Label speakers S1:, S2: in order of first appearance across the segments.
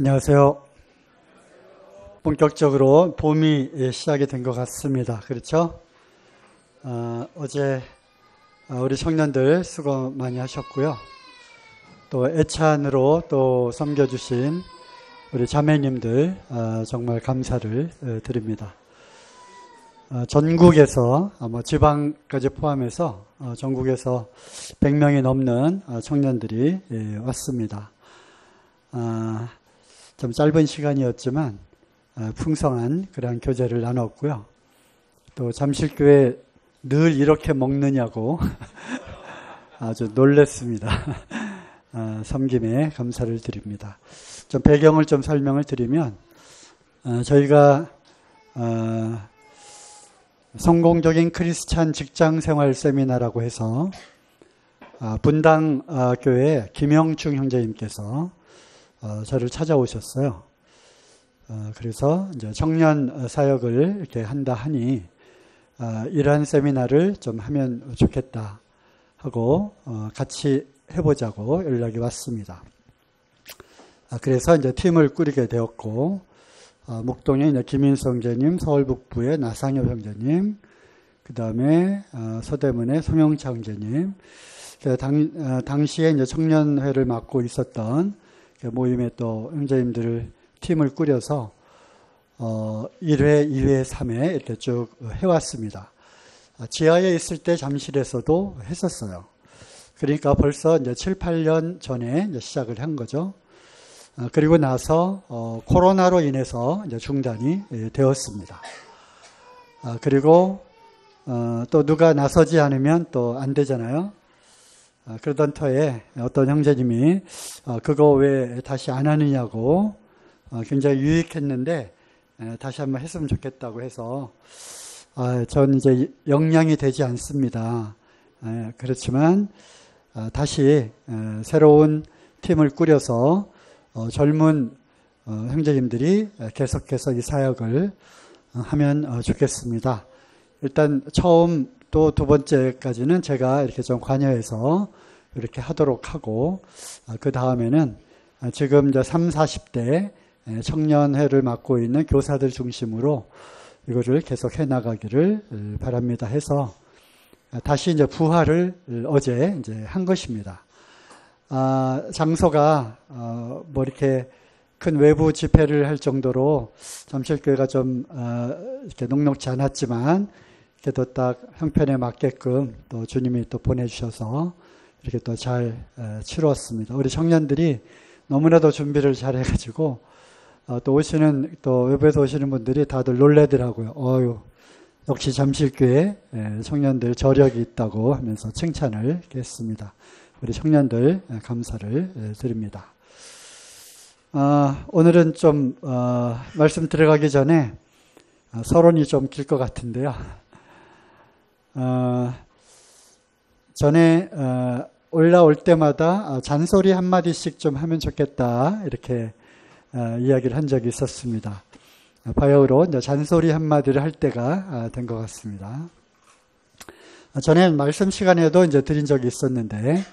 S1: 안녕하세요. 본격적으로 봄이 시작이 된 것 같습니다. 그렇죠? 어제 우리 청년들 수고 많이 하셨고요. 또 애찬으로 또 섬겨주신 우리 자매님들 정말 감사를 드립니다. 전국에서 지방까지 포함해서 전국에서 100명이 넘는 청년들이 왔습니다. 좀 짧은 시간이었지만 풍성한 그런 교제를 나눴고요. 또 잠실교회 늘 이렇게 먹느냐고 아주 놀랬습니다. 섬김에 감사를 드립니다. 좀 배경을 좀 설명을 드리면 저희가 성공적인 크리스찬 직장생활 세미나라고 해서 분당교회 김영충 형제님께서 저를 찾아오셨어요. 그래서 이제 청년 사역을 이렇게 한다 하니 이러한 세미나를 좀 하면 좋겠다 하고 같이 해보자고 연락이 왔습니다. 그래서 이제 팀을 꾸리게 되었고 목동에 이제 김인성 형제님, 서울 북부의 나상엽 형제님, 그 다음에 서대문의 송영차 형제님, 당시에 이제 청년회를 맡고 있었던 모임에 또 형제님들을 팀을 꾸려서 1회, 2회, 3회 이렇게 쭉 해왔습니다. 지하에 있을 때 잠실에서도 했었어요. 그러니까 벌써 이제 7, 8년 전에 이제 시작을 한 거죠. 그리고 나서 코로나로 인해서 이제 중단이 되었습니다. 그리고 또 누가 나서지 않으면 또 안 되잖아요. 그러던 터에 어떤 형제님이 그거 왜 다시 안 하느냐고 굉장히 유익했는데 다시 한번 했으면 좋겠다고 해서 전 이제 역량이 되지 않습니다. 그렇지만 다시 새로운 팀을 꾸려서 젊은 형제님들이 계속해서 이 사역을 하면 좋겠습니다. 일단 처음 또 두 번째까지는 제가 이렇게 좀 관여해서 이렇게 하도록 하고 그 다음에는 지금 이제 30, 40대 청년회를 맡고 있는 교사들 중심으로 이거를 계속 해나가기를 바랍니다 해서 다시 이제 부활을 어제 이제 한 것입니다. 장소가 뭐 이렇게 큰 외부 집회를 할 정도로 잠실교회가 좀 이렇게 녹록지 않았지만 이렇게 또 딱 형편에 맞게끔 또 주님이 또 보내주셔서 이렇게 또 잘 치루었습니다. 우리 청년들이 너무나도 준비를 잘 해가지고 또 오시는 또 외부에서 오시는 분들이 다들 놀래더라고요. 역시 잠실교회 청년들 저력이 있다고 하면서 칭찬을 했습니다. 우리 청년들 감사를 드립니다. 오늘은 좀 말씀 들어가기 전에 서론이 좀 길 것 같은데요. 전에 올라올 때마다 잔소리 한마디씩 좀 하면 좋겠다 이렇게 이야기를 한 적이 있었습니다. 바야흐로 잔소리 한마디를 할 때가 된 것 같습니다. 전에 말씀 시간에도 이제 드린 적이 있었는데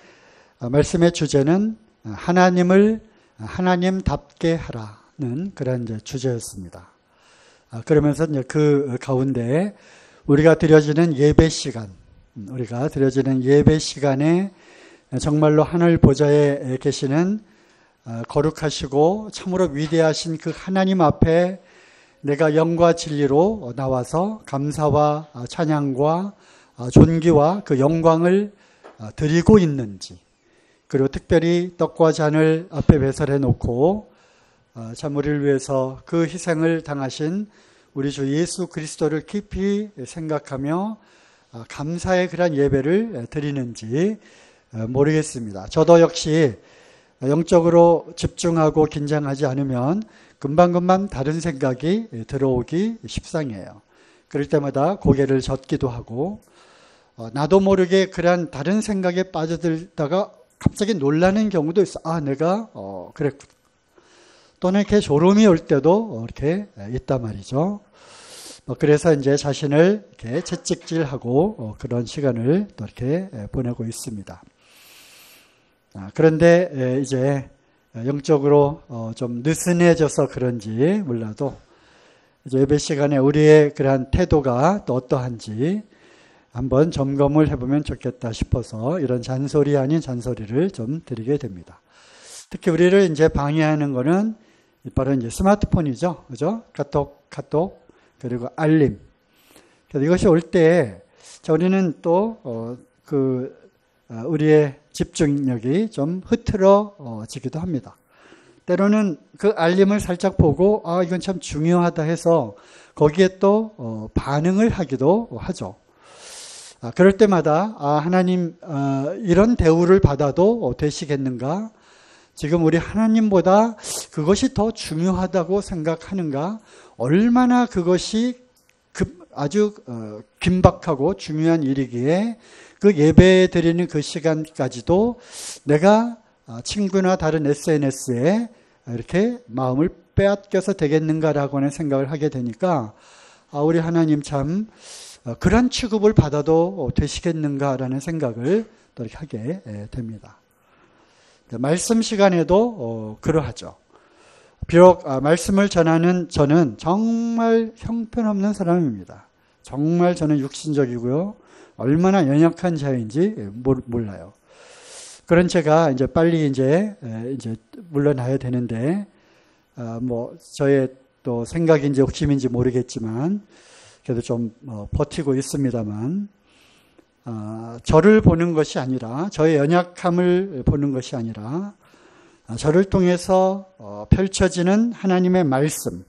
S1: 말씀의 주제는 하나님을 하나님답게 하라는 그런 이제 주제였습니다. 그러면서 이제 그 가운데 우리가 드려지는 예배 시간에 정말로 하늘 보좌에 계시는 거룩하시고 참으로 위대하신 그 하나님 앞에 내가 영과 진리로 나와서 감사와 찬양과 존귀와 그 영광을 드리고 있는지, 그리고 특별히 떡과 잔을 앞에 배설해 놓고 참 우리를 위해서 그 희생을 당하신 우리 주 예수 그리스도를 깊이 생각하며 감사의 그런 예배를 드리는지 모르겠습니다. 저도 역시 영적으로 집중하고 긴장하지 않으면 금방금방 다른 생각이 들어오기 십상이에요. 그럴 때마다 고개를 젓기도 하고 나도 모르게 그런 다른 생각에 빠져들다가 갑자기 놀라는 경우도 있어. 내가 그랬구나. 또는 이렇게 졸음이 올 때도 이렇게 있단 말이죠. 그래서 이제 자신을 이렇게 채찍질하고 그런 시간을 또 이렇게 보내고 있습니다. 그런데 이제 영적으로 좀 느슨해져서 그런지 몰라도 이제 예배 시간에 우리의 그러한 태도가 또 어떠한지 한번 점검을 해보면 좋겠다 싶어서 이런 잔소리 아닌 잔소리를 좀 드리게 됩니다. 특히 우리를 이제 방해하는 거는 바로 이제 스마트폰이죠. 그죠? 카톡, 그리고 알림. 그래서 이것이 올 때, 우리는 또, 우리의 집중력이 좀 흐트러지기도 합니다. 때로는 그 알림을 살짝 보고, 이건 참 중요하다 해서 거기에 또 반응을 하기도 하죠. 그럴 때마다, 하나님, 이런 대우를 받아도 되시겠는가? 지금 우리 하나님보다 그것이 더 중요하다고 생각하는가? 얼마나 그것이 아주 긴박하고 중요한 일이기에 그 예배 드리는 그 시간까지도 내가 친구나 다른 SNS에 이렇게 마음을 빼앗겨서 되겠는가라고 하는 생각을 하게 되니까 우리 하나님 참 그런 취급을 받아도 되시겠는가라는 생각을 또 이렇게 하게 됩니다. 말씀 시간에도 그러하죠. 비록 말씀을 전하는 저는 정말 형편없는 사람입니다. 정말 저는 육신적이고요. 얼마나 연약한 자인지 몰라요. 그런 제가 이제 빨리 이제 물러나야 되는데, 저의 또 생각인지 욕심인지 모르겠지만, 그래도 좀 버티고 있습니다만, 저를 보는 것이 아니라, 저의 연약함을 보는 것이 아니라, 저를 통해서 펼쳐지는 하나님의 말씀,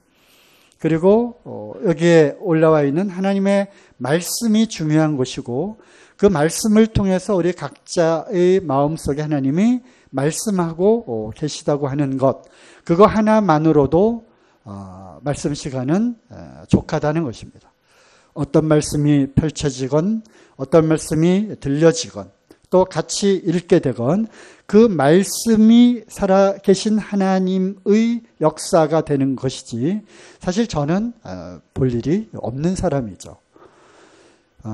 S1: 그리고 여기에 올라와 있는 하나님의 말씀이 중요한 것이고 그 말씀을 통해서 우리 각자의 마음속에 하나님이 말씀하고 계시다고 하는 것, 그거 하나만으로도 말씀 시간은 족하다는 것입니다. 어떤 말씀이 펼쳐지건 어떤 말씀이 들려지건 또 같이 읽게 되건 그 말씀이 살아계신 하나님의 역사가 되는 것이지 사실 저는 볼 일이 없는 사람이죠.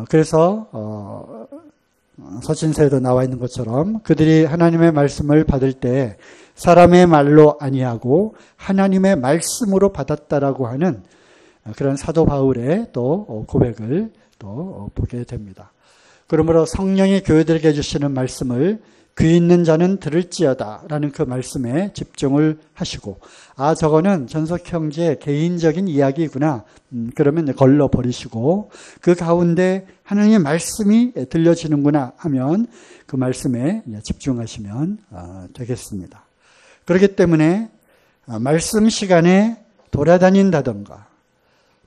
S1: 그래서 서신서에도 나와 있는 것처럼 그들이 하나님의 말씀을 받을 때 사람의 말로 아니하고 하나님의 말씀으로 받았다라고 하는 그런 사도 바울의 또 고백을 또 보게 됩니다. 그러므로 성령이 교회들에게 주시는 말씀을 귀 있는 자는 들을지어다 라는 그 말씀에 집중을 하시고 저거는 전석 형제의 개인적인 이야기구나 그러면 걸러버리시고 그 가운데 하나님의 말씀이 들려지는구나 하면 그 말씀에 집중하시면 되겠습니다. 그렇기 때문에 말씀 시간에 돌아다닌다던가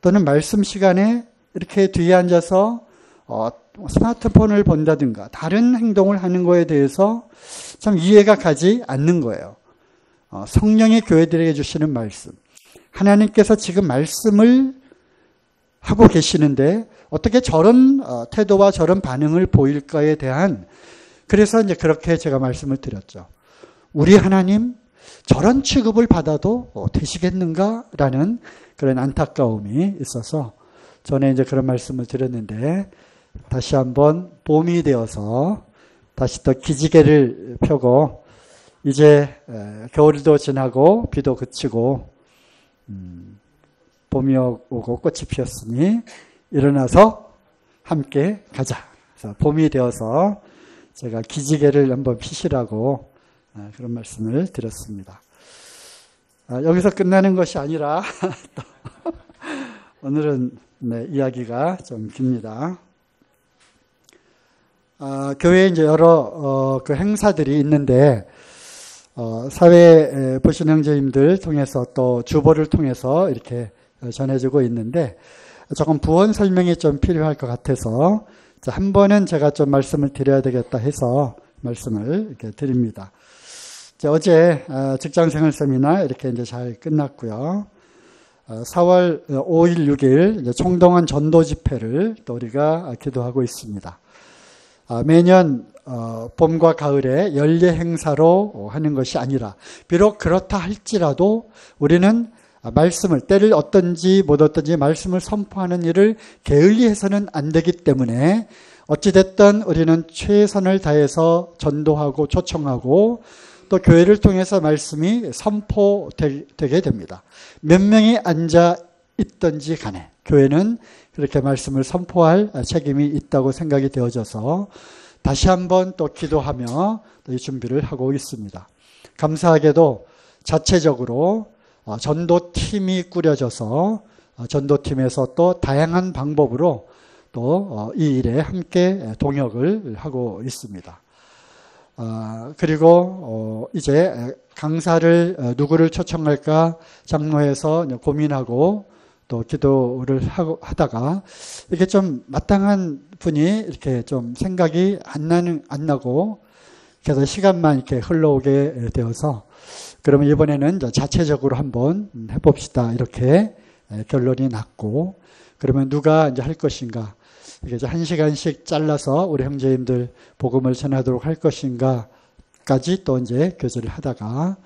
S1: 또는 말씀 시간에 이렇게 뒤에 앉아서 스마트폰을 본다든가 다른 행동을 하는 거에 대해서 참 이해가 가지 않는 거예요. 성령의 교회들에게 주시는 말씀. 하나님께서 지금 말씀을 하고 계시는데 어떻게 저런 태도와 저런 반응을 보일까에 대한 그래서 이제 그렇게 제가 말씀을 드렸죠. 우리 하나님 저런 취급을 받아도 되시겠는가라는 그런 안타까움이 있어서 전에 이제 그런 말씀을 드렸는데 다시 한번 봄이 되어서 다시 또 기지개를 펴고 이제 겨울도 지나고 비도 그치고 봄이 오고 꽃이 피었으니 일어나서 함께 가자. 그래서 봄이 되어서 제가 기지개를 한번 피시라고 그런 말씀을 드렸습니다. 여기서 끝나는 것이 아니라 오늘은 이야기가 좀 깁니다. 교회에 이제 여러 그 행사들이 있는데 사회 보신 형제님들 통해서 또 주보를 통해서 이렇게 전해주고 있는데 조금 부원 설명이 좀 필요할 것 같아서 한 번은 제가 좀 말씀을 드려야 되겠다 해서 말씀을 이렇게 드립니다. 어제 직장생활 세미나 이렇게 이제 잘 끝났고요. 4월 5일, 6일 이제 총동원 전도 집회를 또 우리가 기도하고 있습니다. 매년 봄과 가을에 연례 행사로 하는 것이 아니라 비록 그렇다 할지라도 우리는 말씀을 때를 어떤지 못 어떤지 말씀을 선포하는 일을 게을리해서는 안 되기 때문에 어찌됐든 우리는 최선을 다해서 전도하고 초청하고 또 교회를 통해서 말씀이 선포되게 됩니다. 몇 명이 앉아 있든지 간에 교회는 그렇게 말씀을 선포할 책임이 있다고 생각이 되어져서 다시 한번 또 기도하며 이 준비를 하고 있습니다. 감사하게도 자체적으로 전도팀이 꾸려져서 전도팀에서 또 다양한 방법으로 또 이 일에 함께 동역을 하고 있습니다. 그리고 이제 강사를 누구를 초청할까 장로에서 고민하고 또 기도를 하다가 이렇게 좀 마땅한 분이 이렇게 좀 생각이 안 나고 그래서 시간만 이렇게 흘러오게 되어서 그러면 이번에는 자체적으로 한번 해봅시다 이렇게 결론이 났고 그러면 누가 이제 할 것인가 이게 1시간씩 잘라서 우리 형제님들 복음을 전하도록 할 것인가까지 또 이제 교제를 하다가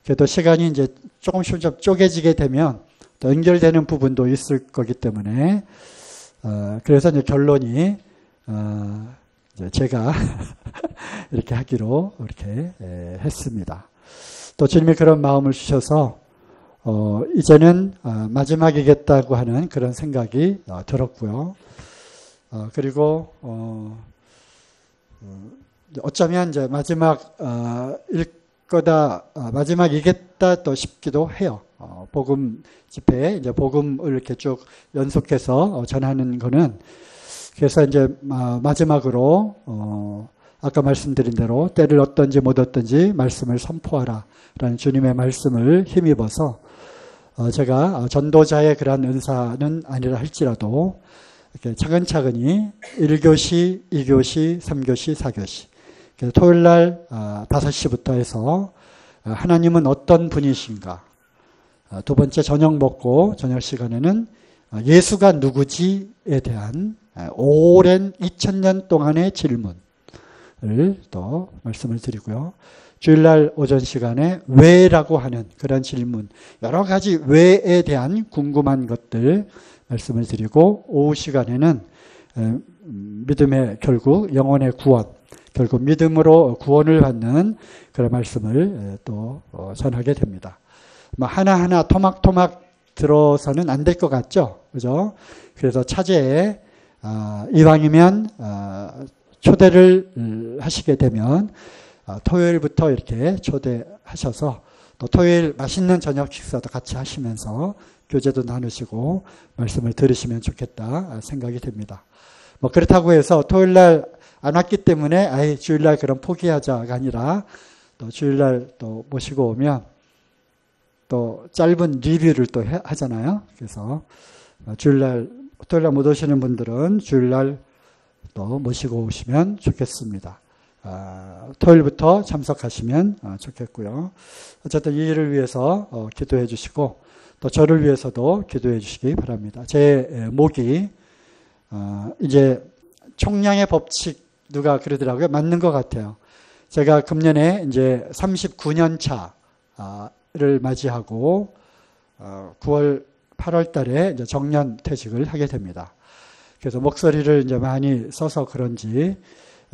S1: 그래도 시간이 이제 조금씩 좀 쪼개지게 되면 또 연결되는 부분도 있을 거기 때문에 그래서 이제 결론이 이제 제가 이렇게 하기로 이렇게 했습니다. 또 주님이 그런 마음을 주셔서 이제는 마지막이겠다고 하는 그런 생각이 들었고요. 그리고 어쩌면 이제 마지막일 거다, 마지막이겠다 또 싶기도 해요. 복음 집회에 이제 복음을 이렇게 쭉 연속해서 전하는 거는 그래서 이제 마지막으로 아까 말씀드린 대로 때를 얻든지 못 얻든지 말씀을 선포하라 라는 주님의 말씀을 힘입어서 제가 전도자의 그러한 은사는 아니라 할지라도 이렇게 차근차근히 1교시, 2교시, 3교시, 4교시 토요일 날 5시부터 해서 하나님은 어떤 분이신가 두 번째 저녁 먹고 저녁 시간에는 예수가 누구지에 대한 오랜 2000년 동안의 질문을 또 말씀을 드리고요. 주일날 오전 시간에 왜라고 하는 그런 질문 여러 가지 왜에 대한 궁금한 것들 말씀을 드리고 오후 시간에는 믿음의 결국 영혼의 구원 결국 믿음으로 구원을 받는 그런 말씀을 또 전하게 됩니다. 하나하나 토막토막 들어서는 안 될 것 같죠? 그죠? 그래서 차제에 이왕이면 초대를 하시게 되면 토요일부터 이렇게 초대하셔서 또 토요일 맛있는 저녁 식사도 같이 하시면서 교제도 나누시고 말씀을 들으시면 좋겠다 생각이 됩니다. 그렇다고 해서 토요일 날 안 왔기 때문에 주일 날 그럼 포기하자가 아니라 또 주일 날 또 모시고 오면 또 짧은 리뷰를 또 하잖아요. 그래서 토요일 날 못 오시는 분들은 주일 날 또 모시고 오시면 좋겠습니다. 토요일부터 참석하시면 좋겠고요. 어쨌든 이 일을 위해서 기도해 주시고 또 저를 위해서도 기도해 주시기 바랍니다. 제 목이 이제 총량의 법칙 누가 그러더라고요. 맞는 것 같아요. 제가 금년에 이제 39년 차를 맞이하고 9월 8월 달에 이제 정년 퇴직을 하게 됩니다. 그래서 목소리를 이제 많이 써서 그런지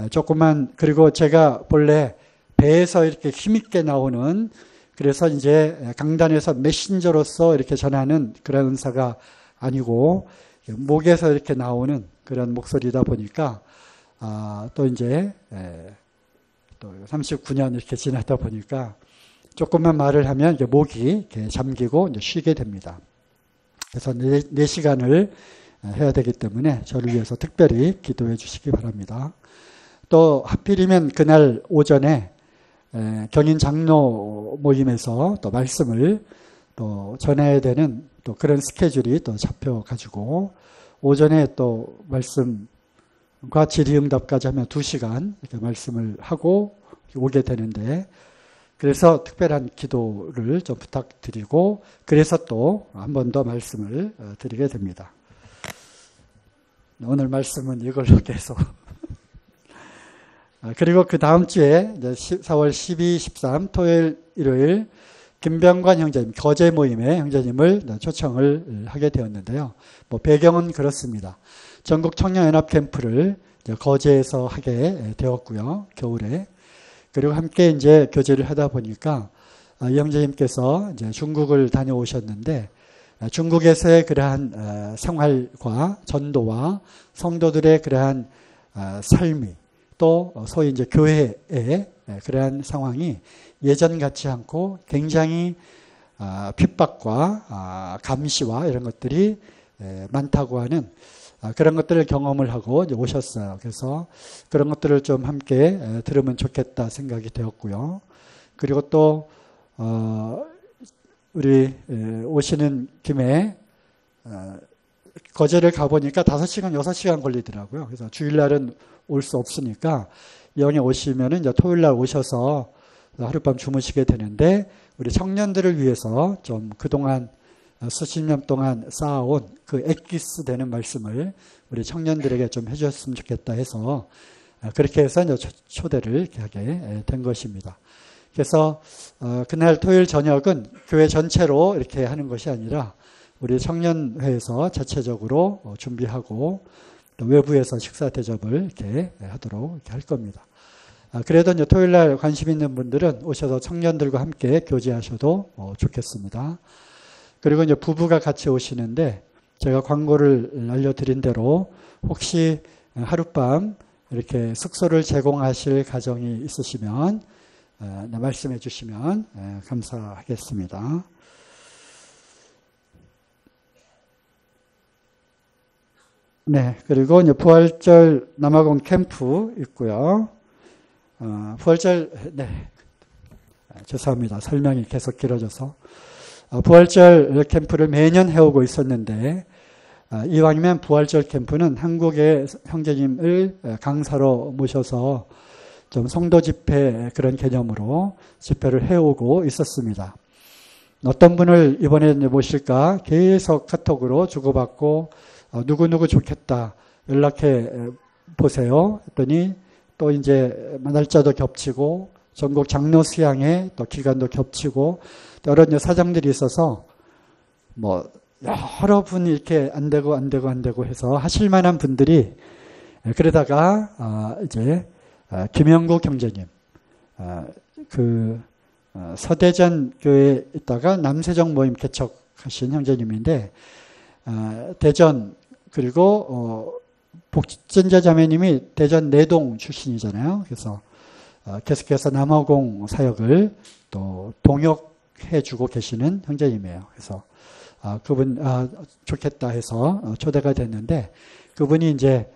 S1: 조금만 그리고 제가 본래 배에서 이렇게 힘있게 나오는 그래서 이제 강단에서 메신저로서 이렇게 전하는 그런 은사가 아니고 목에서 이렇게 나오는 그런 목소리다 보니까 또 이제 또 39년 이렇게 지나다 보니까 조금만 말을 하면 이제 목이 이렇게 잠기고 이제 쉬게 됩니다. 그래서 4시간을 해야 되기 때문에 저를 위해서 특별히 기도해 주시기 바랍니다. 또 하필이면 그날 오전에 경인 장로 모임에서 또 말씀을 또 전해야 되는 또 그런 스케줄이 또 잡혀가지고 오전에 또 말씀과 질의응답까지 하면 2시간 이렇게 말씀을 하고 오게 되는데 그래서 특별한 기도를 좀 부탁드리고 그래서 또 한 번 더 말씀을 드리게 됩니다. 오늘 말씀은 이걸로 계속 그리고 그 다음 주에 4월 12, 13 토요일, 일요일 김병관 형제님 거제 모임의 형제님을 초청을 하게 되었는데요. 배경은 그렇습니다. 전국 청년연합 캠프를 거제에서 하게 되었고요. 겨울에. 그리고 함께 이제 교제를 하다 보니까 이 형제님께서 이제 중국을 다녀오셨는데 중국에서의 그러한 생활과 전도와 성도들의 그러한 삶이 또 소위 이제 교회의 그러한 상황이 예전 같지 않고 굉장히 핍박과 감시와 이런 것들이 많다고 하는 그런 것들을 경험을 하고 이제 오셨어요. 그래서 그런 것들을 좀 함께 들으면 좋겠다 생각이 되었고요. 그리고 또 우리 오시는 김에 거제를 가보니까 5시간, 6시간 걸리더라고요. 그래서 주일날은 올 수 없으니까 영에 오시면은 이제 토요일날 오셔서 하룻밤 주무시게 되는데 우리 청년들을 위해서 좀 그동안 수십 년 동안 쌓아온 그 엑기스 되는 말씀을 우리 청년들에게 좀 해주셨으면 좋겠다 해서 그렇게 해서 이제 초대를 이렇게 하게 된 것입니다. 그래서 그날 토요일 저녁은 교회 전체로 이렇게 하는 것이 아니라 우리 청년회에서 자체적으로 준비하고 또 외부에서 식사 대접을 이렇게 하도록 이렇게 할 겁니다. 그래도 이제 토요일 날 관심 있는 분들은 오셔서 청년들과 함께 교제하셔도 좋겠습니다. 그리고 이제 부부가 같이 오시는데 제가 광고를 알려드린 대로 혹시 하룻밤 이렇게 숙소를 제공하실 가정이 있으시면 말씀해 주시면 감사하겠습니다. 네, 그리고 이제 부활절 남아공 캠프 있고요. 부활절, 네, 죄송합니다. 설명이 계속 길어져서. 부활절 캠프를 매년 해오고 있었는데, 이왕이면 부활절 캠프는 한국의 형제님을 강사로 모셔서 좀 성도 집회 그런 개념으로 집회를 해오고 있었습니다. 어떤 분을 이번에 모실까 계속 카톡으로 주고받고 누구누구 좋겠다 연락해 보세요 했더니 또 이제 날짜도 겹치고 전국 장로 수양회 또 기간도 겹치고 여러 사정들이 있어서 뭐 여러 분이 이렇게 안 되고 해서 하실 만한 분들이 그러다가 이제 김영국 형제님 서대전 교회에 있다가 남세정 모임 개척하신 형제님인데 대전 그리고 복전자 자매님이 대전 내동 출신이잖아요. 그래서 계속해서 남아공 사역을 또 동역해주고 계시는 형제님이에요. 그래서 그분 좋겠다 해서 초대가 됐는데 그분이 이제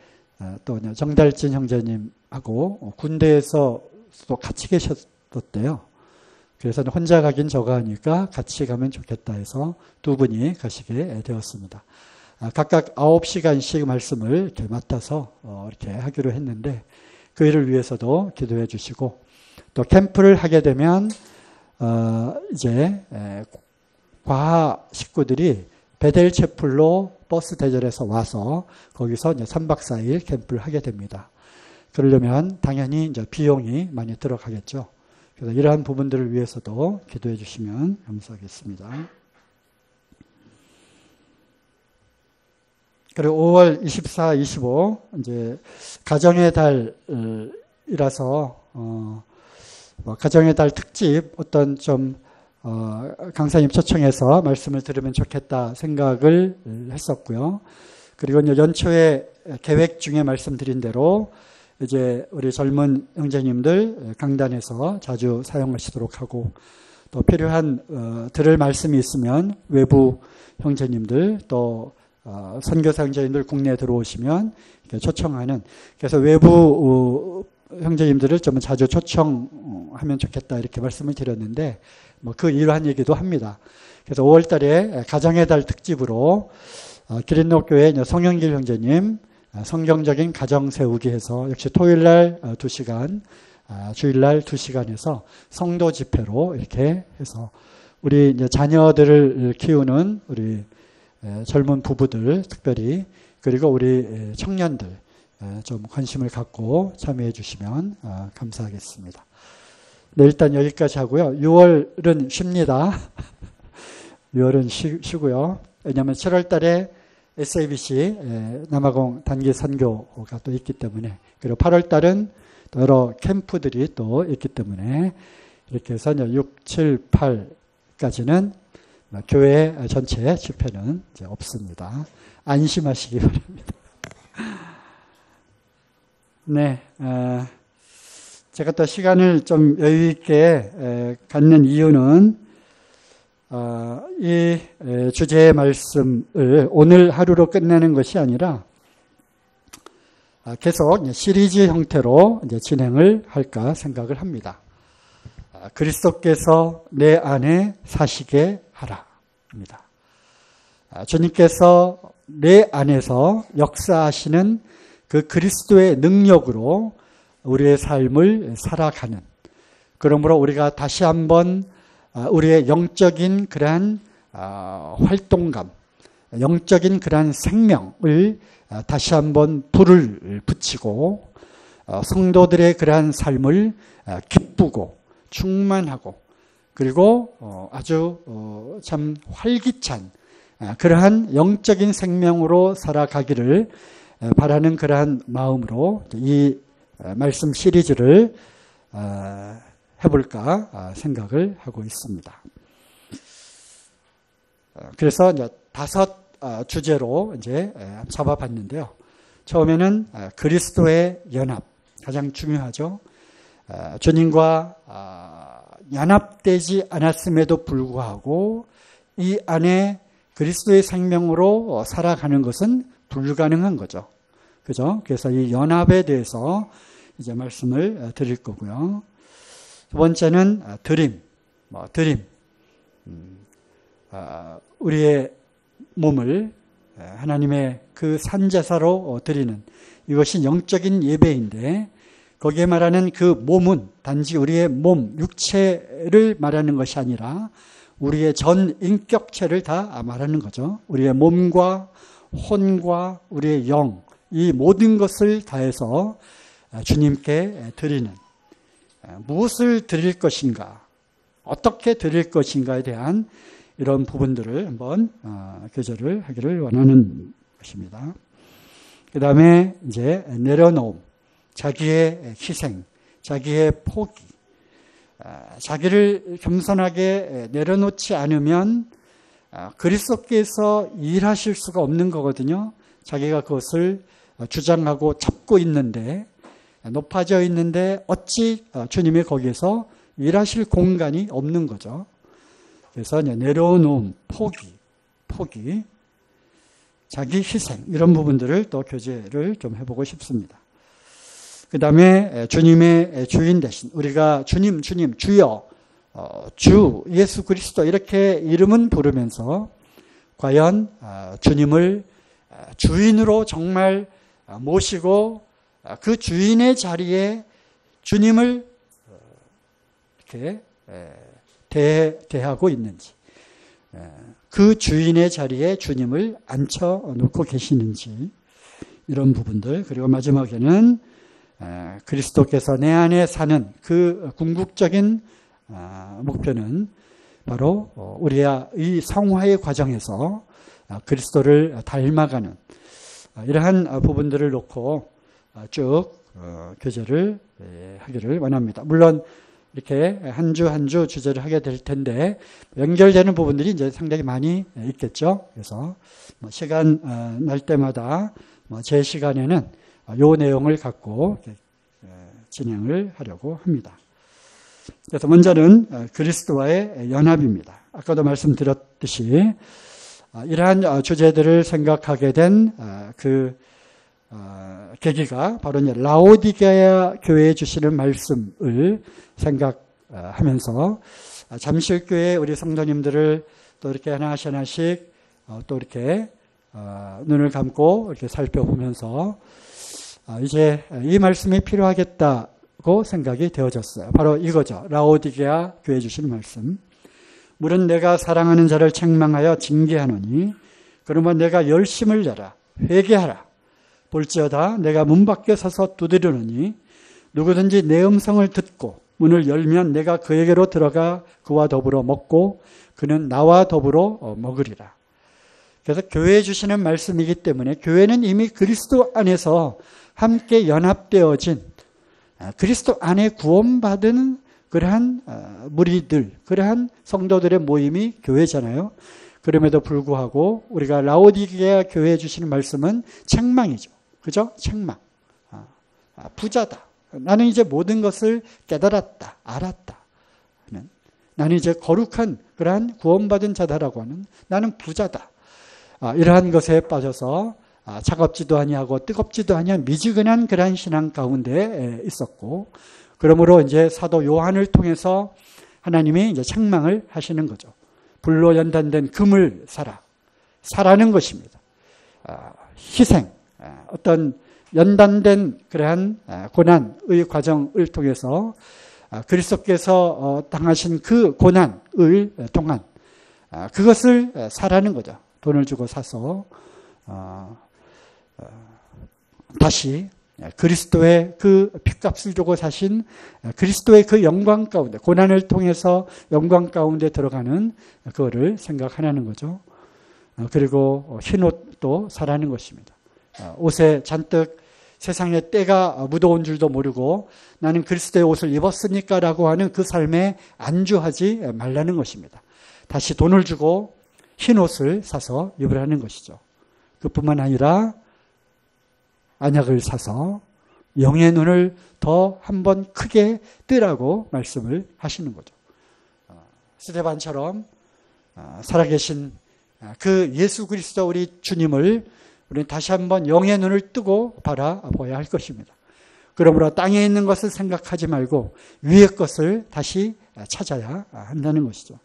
S1: 또 정달진 형제님하고 군대에서 또 같이 계셨대요. 그래서 혼자 가긴 저가 하니까 같이 가면 좋겠다 해서 두 분이 가시게 되었습니다. 각각 9시간씩 말씀을 이렇게 맡아서 이렇게 하기로 했는데 그 일을 위해서도 기도해 주시고 또 캠프를 하게 되면 이제 과하 식구들이 베델 채플로 버스 대절해서 와서 거기서 이제 3박 4일 캠프를 하게 됩니다. 그러려면 당연히 이제 비용이 많이 들어가겠죠. 그래서 이러한 부분들을 위해서도 기도해 주시면 감사하겠습니다. 그리고 5월 24, 25 이제 가정의 달이라서 가정의 달 특집 어떤 좀 강사님 초청해서 말씀을 들으면 좋겠다 생각을 했었고요. 그리고 이제 연초에 계획 중에 말씀드린 대로 이제 우리 젊은 형제님들 강단에서 자주 사용하시도록 하고 또 필요한 들을 말씀이 있으면 외부 형제님들 또 선교사 형제님들 국내에 들어오시면 초청하는 그래서 외부 형제님들을 좀 자주 초청하면 좋겠다 이렇게 말씀을 드렸는데 뭐 그 일환 얘기도 합니다. 그래서 5월 달에 가정의 달 특집으로 기린노교회 성영길 형제님 성경적인 가정 세우기 해서 역시 토요일날 2시간 주일날 2시간 해서 성도 집회로 이렇게 해서 우리 이제 자녀들을 키우는 우리 젊은 부부들 특별히 그리고 우리 청년들 좀 관심을 갖고 참여해 주시면 감사하겠습니다. 네, 일단 여기까지 하고요. 6월은 쉽니다. 6월은 쉬고요. 왜냐하면 7월 달에 SABC 남아공 단기 선교가 또 있기 때문에 그리고 8월 달은 또 여러 캠프들이 또 있기 때문에 이렇게 해서 6, 7, 8까지는 교회 전체 집회는 이제 없습니다. 안심하시기 바랍니다. 네, 제가 또 시간을 좀 여유 있게 갖는 이유는 이 주제의 말씀을 오늘 하루로 끝내는 것이 아니라 계속 시리즈 형태로 이제 진행을 할까 생각을 합니다. 그리스도께서 내 안에 사시게 하라입니다. 주님께서 내 안에서 역사하시는 그 그리스도의 능력으로 우리의 삶을 살아가는, 그러므로 우리가 다시 한번 우리의 영적인 그러한 활동감, 영적인 그러한 생명을 다시 한번 불을 붙이고 성도들의 그러한 삶을 기쁘고 충만하고 그리고 아주 참 활기찬 그러한 영적인 생명으로 살아가기를 바라는 그러한 마음으로 이 말씀 시리즈를 해볼까 생각을 하고 있습니다. 그래서 이제 5 주제로 이제 잡아봤는데요. 처음에는 그리스도의 연합, 가장 중요하죠. 주님과 연합되지 않았음에도 불구하고 이 안에 그리스도의 생명으로 살아가는 것은 불가능한 거죠. 그죠? 그래서 이 연합에 대해서 이제 말씀을 드릴 거고요. 두 번째는 드림. 우리의 몸을 하나님의 그 산제사로 드리는, 이것이 영적인 예배인데 거기에 말하는 그 몸은 단지 우리의 몸, 육체를 말하는 것이 아니라 우리의 전 인격체를 다 말하는 거죠. 우리의 몸과 혼과 우리의 영, 이 모든 것을 다해서 주님께 드리는, 무엇을 드릴 것인가, 어떻게 드릴 것인가에 대한 이런 부분들을 한번 교제를 하기를 원하는 것입니다. 그 다음에 이제 내려놓음, 자기의 희생, 자기의 포기, 자기를 겸손하게 내려놓지 않으면 그리스도께서 일하실 수가 없는 거거든요. 자기가 그것을 주장하고 잡고 있는데, 높아져 있는데 어찌 주님이 거기에서 일하실 공간이 없는 거죠. 그래서 내려놓음, 포기, 자기 희생, 이런 부분들을 또 교제를 좀 해보고 싶습니다. 그 다음에 주님의 주인 대신, 우리가 주님, 주여, 주 예수 그리스도 이렇게 이름은 부르면서 과연 주님을 주인으로 정말 모시고 그 주인의 자리에 주님을 이렇게 대하고 있는지, 그 주인의 자리에 주님을 앉혀놓고 계시는지, 이런 부분들. 그리고 마지막에는 그리스도께서 내 안에 사는 그 궁극적인 목표는 바로 우리의 이 성화의 과정에서 그리스도를 닮아가는 이러한 부분들을 놓고 쭉 교제를 하기를 원합니다. 물론 이렇게 한 주 한 주 주제를 하게 될 텐데 연결되는 부분들이 이제 상당히 많이 있겠죠. 그래서 시간 날 때마다 제 시간에는 요 내용을 갖고 진행을 하려고 합니다. 그래서 먼저는 그리스도와의 연합입니다. 아까도 말씀드렸듯이 이러한 주제들을 생각하게 된 그 계기가 바로 이제 라오디게아 교회에 주시는 말씀을 생각하면서 잠실교회 우리 성도님들을 또 이렇게 하나씩 또 이렇게 눈을 감고 이렇게 살펴보면서 이제 이 말씀이 필요하겠다고 생각이 되어졌어요. 바로 이거죠. 라오디게아 교회에 주시는 말씀. 물은 내가 사랑하는 자를 책망하여 징계하노니 그러면 내가 열심을 내라 회개하라. 볼지어다 내가 문 밖에 서서 두드리노니 누구든지 내 음성을 듣고 문을 열면 내가 그에게로 들어가 그와 더불어 먹고 그는 나와 더불어 먹으리라. 그래서 교회에 주시는 말씀이기 때문에 교회는 이미 그리스도 안에서 함께 연합되어진 그리스도 안에 구원받은 그러한 무리들, 그러한 성도들의 모임이 교회잖아요. 그럼에도 불구하고 우리가 라오디게아 교회에 주시는 말씀은 책망이죠. 그죠? 책망. 부자다. 나는 이제 모든 것을 깨달았다. 알았다. 나는 이제 거룩한 그러한 구원받은 자다라고 하는 나는 부자다. 이러한 것에 빠져서 차갑지도 아니하고 뜨겁지도 아니한 미지근한 그러한 신앙 가운데 있었고, 그러므로 이제 사도 요한을 통해서 하나님이 이제 책망을 하시는 거죠. 불로 연단된 금을 사라는 것입니다. 희생, 어떤 연단된 그러한 고난의 과정을 통해서 그리스도께서 당하신 그 고난을 통한 그것을 사라는 거죠. 돈을 주고 사서 다시 그리스도의 그 핏값을 주고 사신 그리스도의 그 영광 가운데, 고난을 통해서 영광 가운데 들어가는 그거를 생각하라는 거죠. 그리고 흰옷도 사라는 것입니다. 옷에 잔뜩 세상에 때가 묻어온 줄도 모르고 나는 그리스도의 옷을 입었으니까 라고 하는 그 삶에 안주하지 말라는 것입니다. 다시 돈을 주고 흰옷을 사서 입으라는 것이죠. 그뿐만 아니라 안약을 사서 영의 눈을 더 한번 크게 뜨라고 말씀을 하시는 거죠. 스데반처럼 살아계신 그 예수 그리스도 우리 주님을 우리는 다시 한번 영의 눈을 뜨고 바라봐야 할 것입니다. 그러므로 땅에 있는 것을 생각하지 말고 위의 것을 다시 찾아야 한다는 것이죠.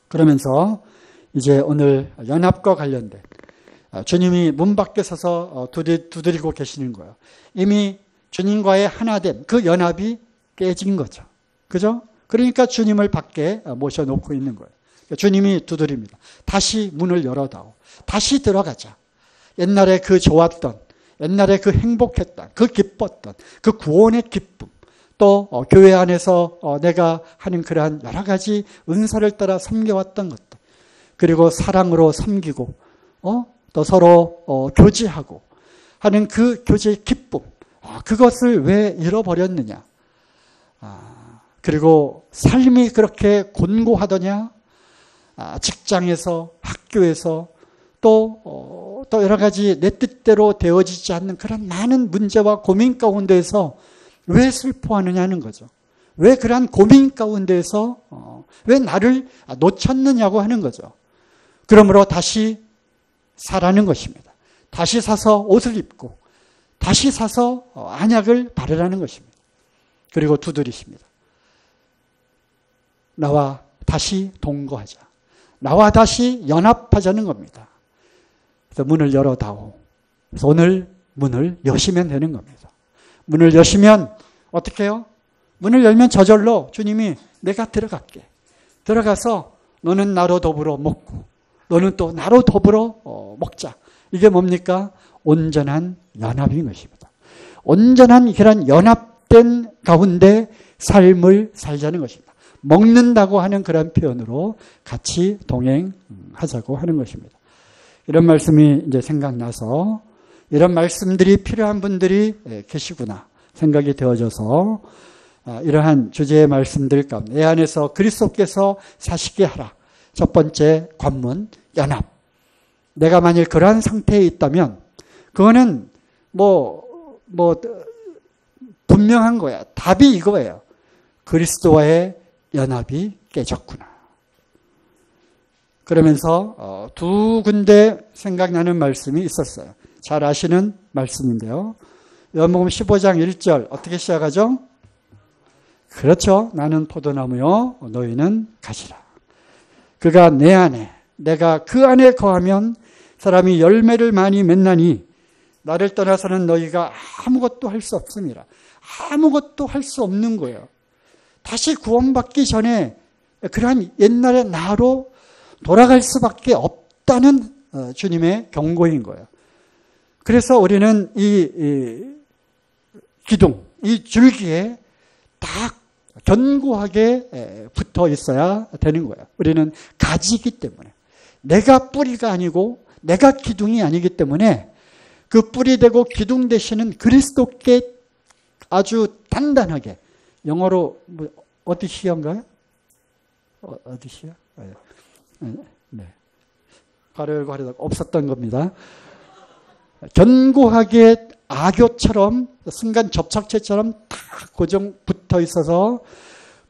S1: 그러면서 이제 오늘 연합과 관련된 주님이 문 밖에 서서 두드리고 계시는 거예요. 이미 주님과의 하나됨, 그 연합이 깨진 거죠. 그죠? 그러니까 주님을 밖에 모셔놓고 있는 거예요. 주님이 두드립니다. 다시 문을 열어다오. 다시 들어가자. 옛날에 그 좋았던, 옛날에 그 행복했던, 그 기뻤던, 그 구원의 기쁨, 또 교회 안에서 내가 하는 그러한 여러 가지 은사를 따라 섬겨왔던 것들, 그리고 사랑으로 섬기고 또 서로 교제하고 하는 그 교제의 기쁨, 그것을 왜 잃어버렸느냐. 그리고 삶이 그렇게 곤고하더냐. 직장에서, 학교에서 또 여러 가지 내 뜻대로 되어지지 않는 그런 많은 문제와 고민 가운데에서 왜 슬퍼하느냐는 거죠. 왜 그러한 고민 가운데에서 왜 나를 놓쳤느냐고 하는 거죠. 그러므로 다시 사라는 것입니다. 다시 사서 옷을 입고 다시 사서 안약을 바르라는 것입니다. 그리고 두드리십니다. 나와 다시 동거하자. 나와 다시 연합하자는 겁니다. 그래서 문을 열어다오. 그래서 오늘 문을 여시면 되는 겁니다. 문을 여시면 어떻게 해요? 문을 열면 저절로 주님이 내가 들어갈게. 들어가서 너는 나로 더불어 먹고 너는 또 나로 더불어 먹자. 이게 뭡니까? 온전한 연합인 것입니다. 온전한 그런 연합된 가운데 삶을 살자는 것입니다. 먹는다고 하는 그런 표현으로 같이 동행하자고 하는 것입니다. 이런 말씀이 이제 생각나서 이런 말씀들이 필요한 분들이 계시구나 생각이 되어져서 이러한 주제의 말씀들 가운데 내 안에서 그리스도께서 사시게 하라. 첫 번째 관문 연합. 내가 만일 그러한 상태에 있다면 그거는 분명한 거야. 답이 이거예요. 그리스도와의 연합이 깨졌구나. 그러면서 두 군데 생각나는 말씀이 있었어요. 잘 아시는 말씀인데요. 요한복음 15장 1절 어떻게 시작하죠? 그렇죠. 나는 포도나무요 너희는 가지라. 그가 내 안에 내가 그 안에 거하면 사람이 열매를 많이 맺나니 나를 떠나서는 너희가 아무것도 할 수 없습니다. 아무것도 할 수 없는 거예요. 다시 구원받기 전에 그러한 옛날의 나로 돌아갈 수밖에 없다는 주님의 경고인 거예요. 그래서 우리는 이 기둥, 이 줄기에 딱 견고하게 붙어 있어야 되는 거예요. 우리는 가지이기 때문에. 내가 뿌리가 아니고 내가 기둥이 아니기 때문에 그 뿌리 되고 기둥 되시는 그리스도께 아주 단단하게 영어로 어디시어인가요? 어디시어? 네. 가려고 하려다가 없었던 겁니다. 견고하게 악교처럼 순간 접착체처럼 딱 고정 붙어 있어서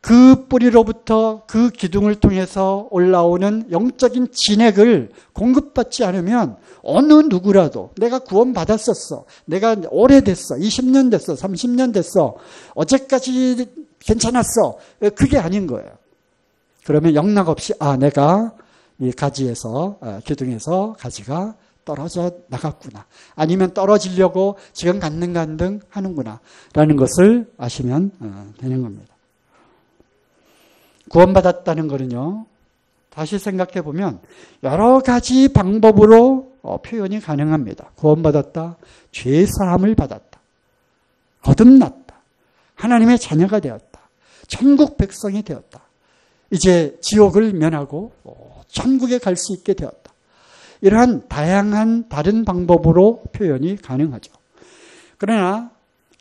S1: 그 뿌리로부터 그 기둥을 통해서 올라오는 영적인 진액을 공급받지 않으면 어느 누구라도 내가 구원받았었어. 내가 오래됐어. 20년 됐어. 30년 됐어. 어제까지 괜찮았어. 그게 아닌 거예요. 그러면 영락없이 내가 이 가지에서 기둥에서 가지가 떨어져 나갔구나. 아니면 떨어지려고 지금 간등간등 하는구나. 라는 것을 아시면 되는 겁니다. 구원받았다는 거는요. 다시 생각해 보면 여러 가지 방법으로 표현이 가능합니다. 구원받았다. 죄사함을 받았다. 거듭났다. 하나님의 자녀가 되었다. 천국 백성이 되었다. 이제 지옥을 면하고 천국에 갈 수 있게 되었다. 이러한 다양한 다른 방법으로 표현이 가능하죠. 그러나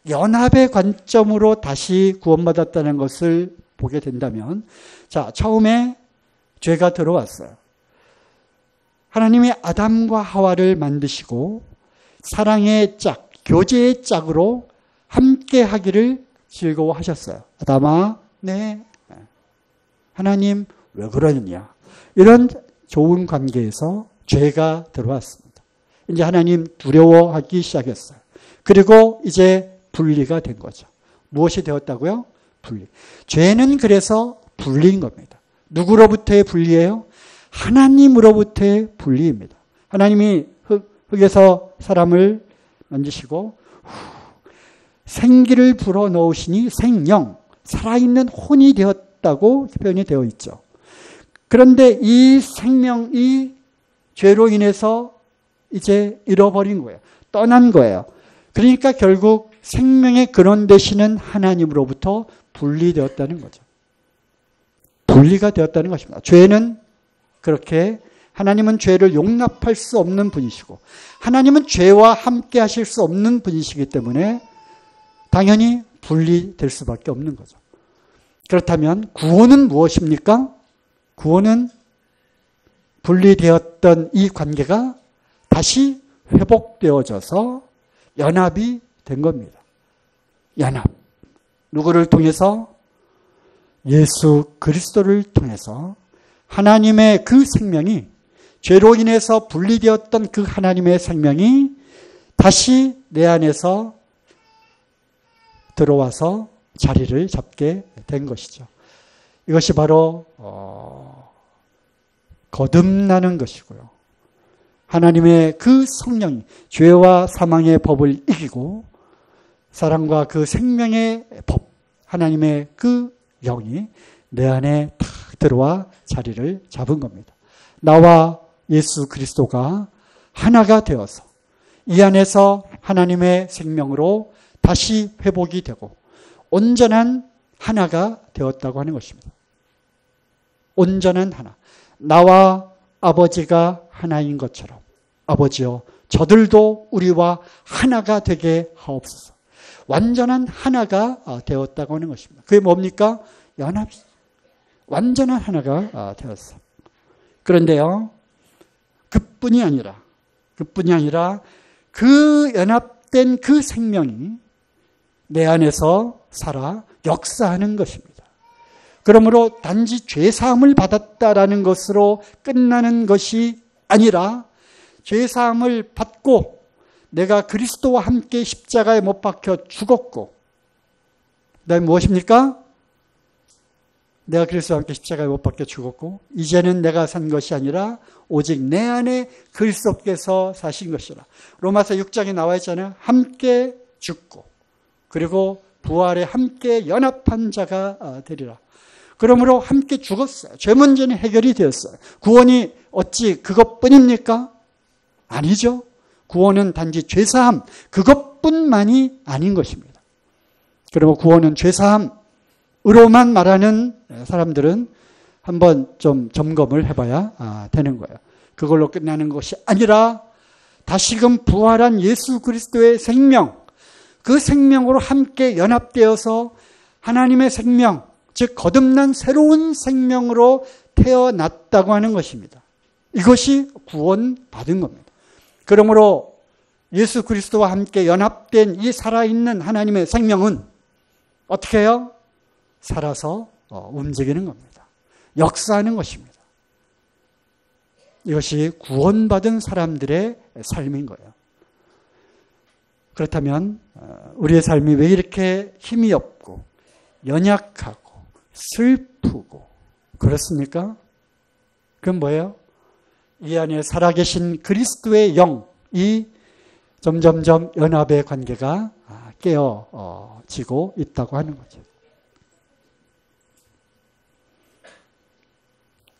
S1: 연합의 관점으로 다시 구원받았다는 것을 보게 된다면, 자, 처음에 죄가 들어왔어요. 하나님이 아담과 하와를 만드시고 사랑의 짝, 교제의 짝으로 함께 하기를 즐거워하셨어요. 아담아, 네. 하나님 왜 그러느냐. 이런 좋은 관계에서 죄가 들어왔습니다. 이제 하나님 두려워하기 시작했어요. 그리고 이제 분리가 된 거죠. 무엇이 되었다고요? 분리. 죄는 그래서 분리인 겁니다. 누구로부터의 분리예요? 하나님으로부터의 분리입니다. 하나님이 흙에서 사람을 만드시고 생기를 불어넣으시니 생영, 살아있는 혼이 되었다고 표현이 되어 있죠. 그런데 이 생명이 죄로 인해서 이제 잃어버린 거예요. 떠난 거예요. 그러니까 결국 생명의 근원 되시는 하나님으로부터 분리되었다는 거죠. 분리가 되었다는 것입니다. 죄는 그렇게 하나님은 죄를 용납할 수 없는 분이시고 하나님은 죄와 함께 하실 수 없는 분이시기 때문에 당연히 분리될 수밖에 없는 거죠. 그렇다면 구원은 무엇입니까? 구원은 분리되었던 이 관계가 다시 회복되어져서 연합이 된 겁니다. 연합. 누구를 통해서? 예수 그리스도를 통해서 하나님의 그 생명이 죄로 인해서 분리되었던 그 하나님의 생명이 다시 내 안에서 들어와서 자리를 잡게 된 것이죠. 이것이 바로 거듭나는 것이고요. 하나님의 그 성령이 죄와 사망의 법을 이기고 사랑과 그 생명의 법, 하나님의 그 영이 내 안에 탁 들어와 자리를 잡은 겁니다. 나와 예수 그리스도가 하나가 되어서 이 안에서 하나님의 생명으로 다시 회복이 되고 온전한 하나가 되었다고 하는 것입니다. 온전한 하나. 나와 아버지가 하나인 것처럼 아버지여 저들도 우리와 하나가 되게 하옵소서. 완전한 하나가 되었다고 하는 것입니다. 그게 뭡니까? 연합. 완전한 하나가 되었어. 그런데요. 그뿐이 아니라 그 연합된 그 생명이 내 안에서 살아 역사하는 것입니다. 그러므로 단지 죄사함을 받았다라는 것으로 끝나는 것이 아니라 죄사함을 받고 내가 그리스도와 함께 십자가에 못 박혀 죽었고 그다음에 무엇입니까? 내가 그리스도와 함께 십자가에 못 박혀 죽었고 이제는 내가 산 것이 아니라 오직 내 안에 그리스도께서 사신 것이라. 로마서 6장에 나와 있잖아요. 함께 죽고 그리고 부활에 함께 연합한 자가 되리라. 그러므로 함께 죽었어요. 죄 문제는 해결이 되었어요. 구원이 어찌 그것뿐입니까? 아니죠. 구원은 단지 죄사함 그것뿐만이 아닌 것입니다. 그리고 구원은 죄사함으로만 말하는 사람들은 한번 좀 점검을 해봐야 되는 거예요. 그걸로 끝나는 것이 아니라 다시금 부활한 예수 그리스도의 생명, 그 생명으로 함께 연합되어서 하나님의 생명, 즉 거듭난 새로운 생명으로 태어났다고 하는 것입니다. 이것이 구원받은 겁니다. 그러므로 예수 그리스도와 함께 연합된 이 살아있는 하나님의 생명은 어떻게 해요? 살아서 움직이는 겁니다. 역사하는 것입니다. 이것이 구원받은 사람들의 삶인 거예요. 그렇다면 우리의 삶이 왜 이렇게 힘이 없고 연약하고 슬프고 그렇습니까? 그건 뭐예요? 이 안에 살아계신 그리스도의 영이 점점점 연합의 관계가 깨어지고 있다고 하는 거죠.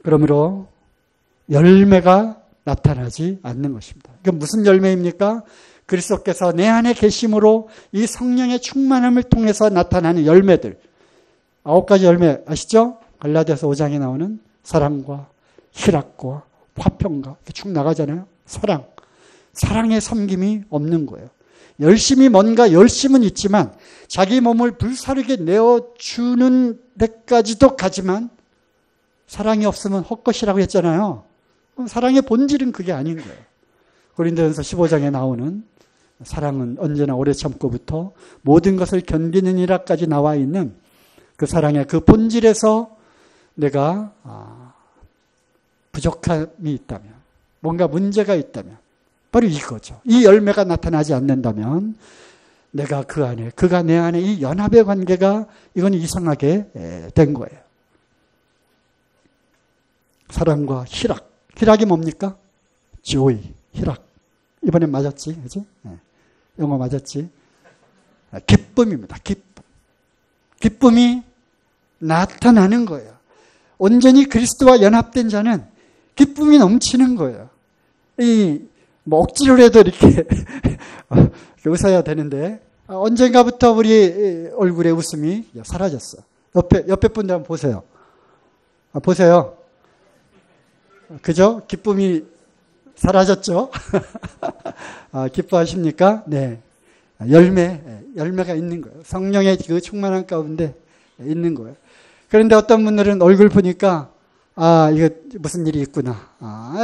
S1: 그러므로 열매가 나타나지 않는 것입니다. 이건 무슨 열매입니까? 그리스도께서 내 안에 계심으로 이 성령의 충만함을 통해서 나타나는 열매들. 9가지 열매 아시죠? 갈라디아서 5장에 나오는 사랑과 희락과 화평과 이렇게 쭉 나가잖아요. 사랑의 섬김이 없는 거예요. 뭔가 열심은 있지만 자기 몸을 불사르게 내어주는 데까지도 가지만 사랑이 없으면 헛것이라고 했잖아요. 그럼 사랑의 본질은 그게 아닌 거예요. 고린도전서 15장에 나오는 사랑은 언제나 오래 참고부터 모든 것을 견디느니라까지 나와 있는 그 사랑의 그 본질에서 내가 부족함이 있다면, 뭔가 문제가 있다면 바로 이거죠. 이 열매가 나타나지 않는다면 내가 그 안에, 그가 내 안에 이 연합의 관계가 이건 이상하게 된 거예요. 사랑과 희락. 희락이 뭡니까? joy, 희락. 이번엔 맞았지, 그지? 영어 맞았지? 기쁨입니다. 기쁨이 나타나는 거예요. 온전히 그리스도와 연합된 자는 기쁨이 넘치는 거예요. 억지로라도 이렇게 웃어야 되는데 언젠가부터 우리 얼굴에 웃음이 사라졌어. 옆에 분들 한번 보세요. 보세요. 그죠? 기쁨이 사라졌죠? 기뻐하십니까? 네. 열매가 있는 거예요. 성령의 그 충만한 가운데 있는 거예요. 그런데 어떤 분들은 얼굴 보니까, 이거 무슨 일이 있구나.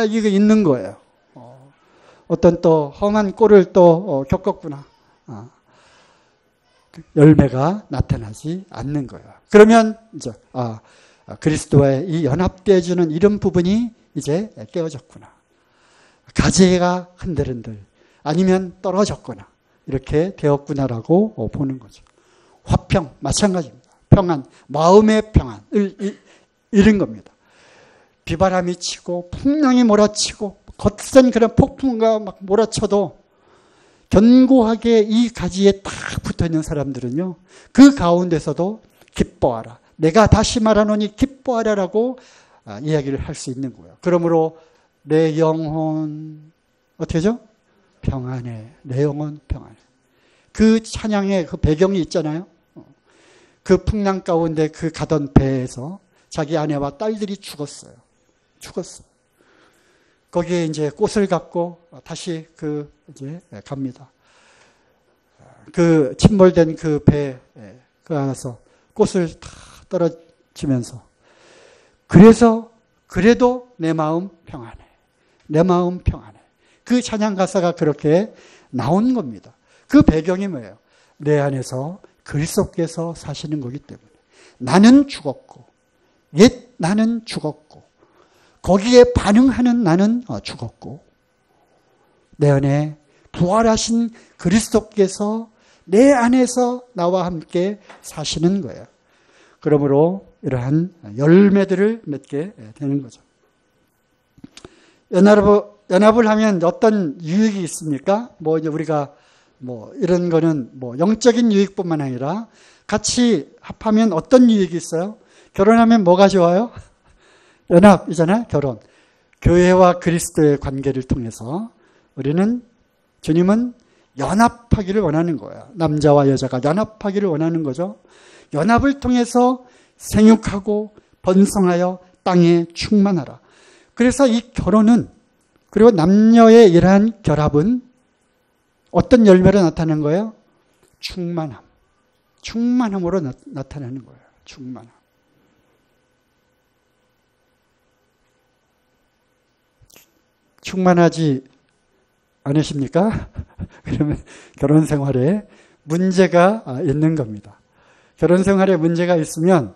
S1: 이거 있는 거예요. 어떤 또 험한 꼴을 또 겪었구나. 열매가 나타나지 않는 거예요. 그러면 이제, 그리스도와의 이 연합되어주는 이런 부분이 이제 깨어졌구나. 가지가 흔들흔들 아니면 떨어졌구나. 이렇게 되었구나라고 보는 거죠. 화평 마찬가지입니다. 평안, 마음의 평안을 잃은 겁니다. 비바람이 치고 풍랑이 몰아치고 거센 그런 폭풍과 막 몰아쳐도 견고하게 이 가지에 딱 붙어있는 사람들은요. 그 가운데서도 기뻐하라. 내가 다시 말하노니 기뻐하라라고 이야기를 할 수 있는 거예요. 그러므로 내 영혼 어떻게 하죠? 평안해. 내 영혼 평안해. 그 찬양의 그 배경이 있잖아요. 그 풍랑 가운데 그 가던 배에서 자기 아내와 딸들이 죽었어요. 거기에 이제 꽃을 갖고 다시 이제 갑니다. 그 침몰된 그 배에 그 안에서 꽃을 다 떨어지면서 그래도 내 마음 평안해. 내 마음 평안해. 그 찬양 가사가 그렇게 나온 겁니다. 그 배경이 뭐예요? 내 안에서 그리스도께서 사시는 거기 때문에 나는 죽었고 옛 나는 죽었고 거기에 반응하는 나는 죽었고 내 안에 부활하신 그리스도께서 내 안에서 나와 함께 사시는 거예요. 그러므로 이러한 열매들을 맺게 되는 거죠. 연합을 하면 어떤 유익이 있습니까? 이제 우리가 이런 거는 영적인 유익뿐만 아니라 같이 합하면 어떤 유익이 있어요? 결혼하면 뭐가 좋아요? 연합이잖아요, 결혼. 교회와 그리스도의 관계를 통해서 주님은 연합하기를 원하는 거예요. 남자와 여자가 연합하기를 원하는 거죠. 연합을 통해서 생육하고 번성하여 땅에 충만하라. 그래서 이 결혼은 그리고 남녀의 이러한 결합은 어떤 열매로 나타나는 거예요? 충만함으로 나타나는 거예요. 충만함. 충만하지 않으십니까? 그러면 결혼 생활에 문제가 있는 겁니다. 결혼 생활에 문제가 있으면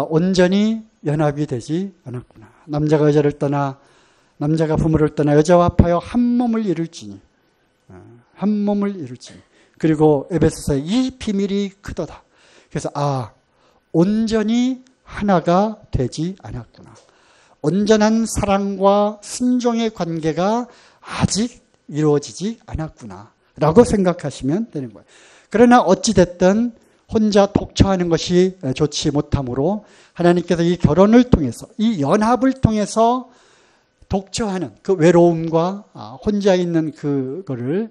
S1: 온전히 연합이 되지 않았구나. 남자가 여자를 떠나 남자가 부모를 떠나 여자와 합하여 한 몸을 이룰지니 그리고 에베소서에 이 비밀이 크도다. 그래서 온전히 하나가 되지 않았구나. 온전한 사랑과 순종의 관계가 아직 이루어지지 않았구나 라고 생각하시면 되는 거예요. 그러나 어찌됐든 혼자 독처하는 것이 좋지 못하므로 하나님께서 이 결혼을 통해서 이 연합을 통해서 독처하는 그 외로움과 혼자 있는 그거를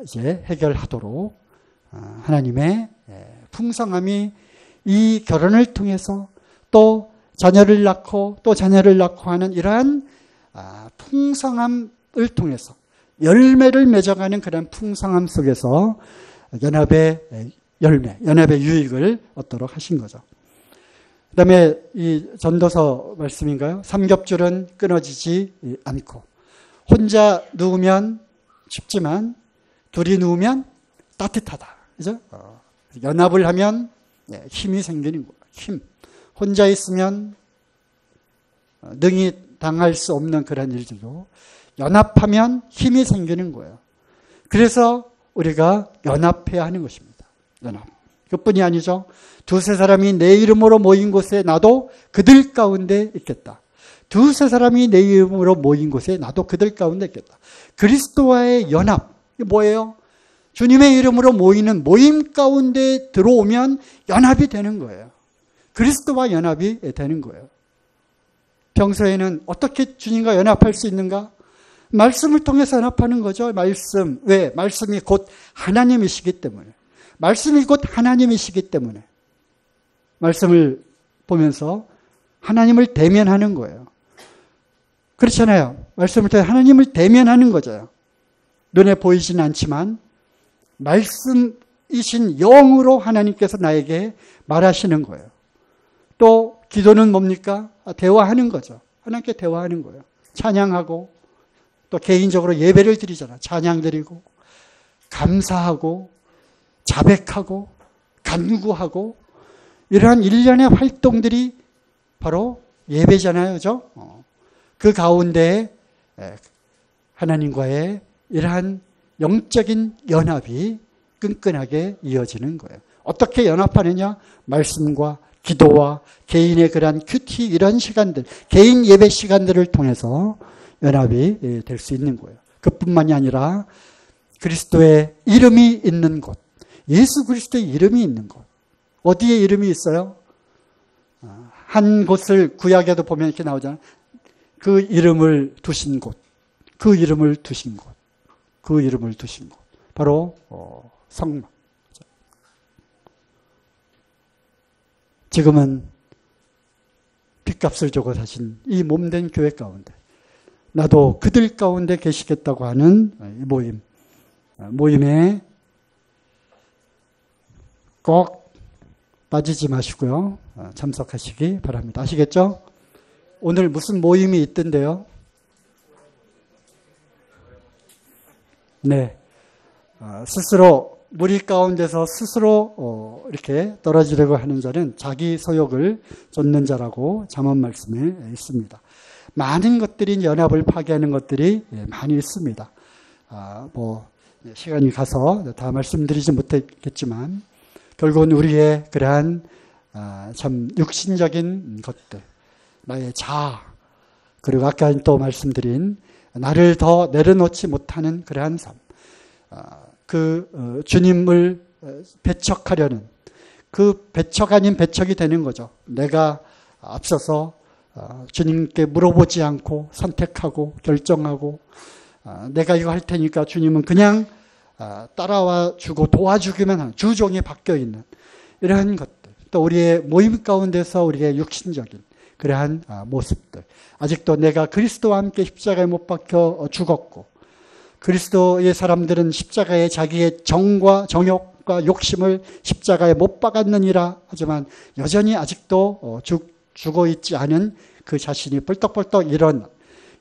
S1: 이제 해결하도록 하나님의 풍성함이 이 결혼을 통해서 또 자녀를 낳고 또 자녀를 낳고 하는 이러한 풍성함을 통해서 열매를 맺어가는 그런 풍성함 속에서 연합의 열매, 연합의 유익을 얻도록 하신 거죠. 그 다음에 이 전도서 말씀인가요? 삼겹줄은 끊어지지 않고 혼자 누우면 춥지만 둘이 누우면 따뜻하다. 그죠? 연합을 하면 힘이 생기는 거예요. 힘. 혼자 있으면 능히 당할 수 없는 그런 일들도 연합하면 힘이 생기는 거예요. 그래서 우리가 연합해야 하는 것입니다. 연합. 그뿐이 아니죠. 두세 사람이 내 이름으로 모인 곳에 나도 그들 가운데 있겠다. 두세 사람이 내 이름으로 모인 곳에 나도 그들 가운데 있겠다. 그리스도와의 연합. 이게 뭐예요? 주님의 이름으로 모이는 모임 가운데 들어오면 연합이 되는 거예요. 그리스도와 연합이 되는 거예요. 평소에는 어떻게 주님과 연합할 수 있는가? 말씀을 통해서 연합하는 거죠. 말씀. 왜? 말씀이 곧 하나님이시기 때문에. 말씀이 곧 하나님이시기 때문에. 말씀을 보면서 하나님을 대면하는 거예요. 그렇잖아요. 말씀을 통해 하나님을 대면하는 거죠. 눈에 보이지는 않지만 말씀이신 영으로 하나님께서 나에게 말하시는 거예요. 또 기도는 뭡니까? 대화하는 거죠. 하나님께 대화하는 거예요. 찬양하고 또 개인적으로 예배를 드리잖아. 찬양 드리고 감사하고 자백하고 간구하고 이러한 일련의 활동들이 바로 예배잖아요. 그죠? 그 가운데 하나님과의 이러한 영적인 연합이 끈끈하게 이어지는 거예요. 어떻게 연합하느냐? 말씀과 기도와 개인의 그러한 큐티 이런 시간들, 개인 예배 시간들을 통해서 연합이 될 수 있는 거예요. 그뿐만이 아니라 그리스도의 이름이 있는 곳, 예수 그리스도의 이름이 있는 곳. 어디에 이름이 있어요? 한 곳을 구약에도 보면 이렇게 나오잖아요. 그 이름을 두신 곳, 그 이름을 두신 곳, 그 이름을 두신 곳. 바로 성막. 지금은 빚값을 주고 사신 이 몸된 교회 가운데 나도 그들 가운데 계시겠다고 하는 모임에 꼭 빠지지 마시고요. 참석하시기 바랍니다. 아시겠죠? 오늘 무슨 모임이 있던데요? 네. 스스로 무리 가운데서 스스로 이렇게 떨어지려고 하는 자는 자기 소욕을 좇는 자라고 잠언 말씀에 있습니다. 많은 것들이 연합을 파괴하는 것들이 많이 있습니다. 시간이 가서 다 말씀드리지 못했겠지만 결국은 우리의 그러한 참 육신적인 것들, 나의 자아, 그리고 아까 또 말씀드린 나를 더 내려놓지 못하는 그러한 삶, 주님을 배척하려는 그 배척 아닌 배척이 되는 거죠. 내가 앞서서 주님께 물어보지 않고 선택하고 결정하고 내가 이거 할 테니까 주님은 그냥 따라와 주고 도와주기만 하는 주종이 바뀌어 있는 이러한 것들. 또 우리의 모임 가운데서 우리의 육신적인 그러한 모습들. 아직도 내가 그리스도와 함께 십자가에 못 박혀 죽었고 그리스도의 사람들은 십자가에 자기의 정과 정욕, 연합과 욕심을 십자가에 못 박았느니라. 하지만 여전히 아직도 죽어 있지 않은 그 자신이 벌떡벌떡 이런